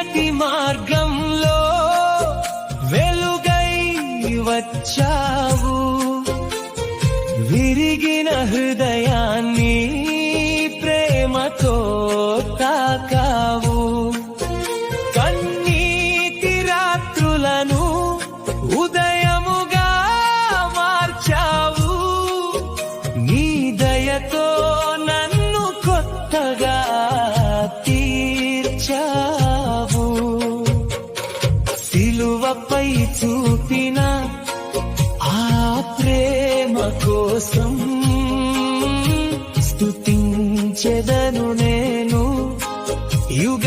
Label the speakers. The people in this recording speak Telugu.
Speaker 1: చీకటి మార్గంలో వెలుగై వచ్చావు, విరిగిన హృదయాన్ని ప్రేమతో తాకావు. కన్నీటి రాత్రులను ఉదయముగా మార్చావు, నీ దయతో నన్ను కొత్తగా తీర్చావు. సిలువపై చూపిన ఆ ప్రేమ కోసం స్తుతించెదను నేను యుగ